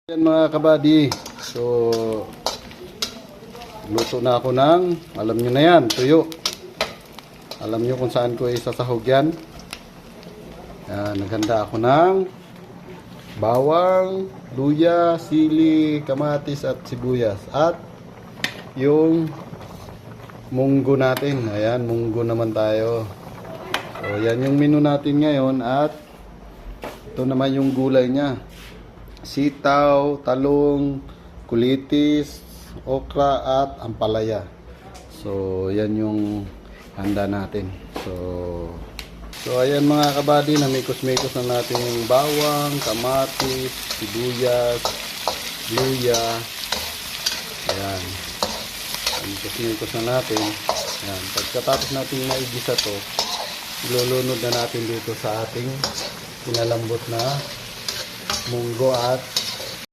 Yan mga kabady, so luto na ako ng, alam nyo na yan, tuyo. Alam nyo kung saan ko isasahog yan. Naghanda ako ng bawang, luya, sili, kamatis at sibuyas. At yung munggo natin, ayan, munggo naman tayo. So yan yung menu natin ngayon at ito naman yung gulay niya. Sitaw, talong, kulitis, okra at ampalaya. So yan yung handa natin. So ayan mga kabady, namikos-mikos na natin yung bawang, kamatis, sibuyas, luya. Ayan. Namikos-mikos na natin. Ayan. Pagkatapos natin maigisa to, ilulunod na natin dito sa ating pinalambot na munggo at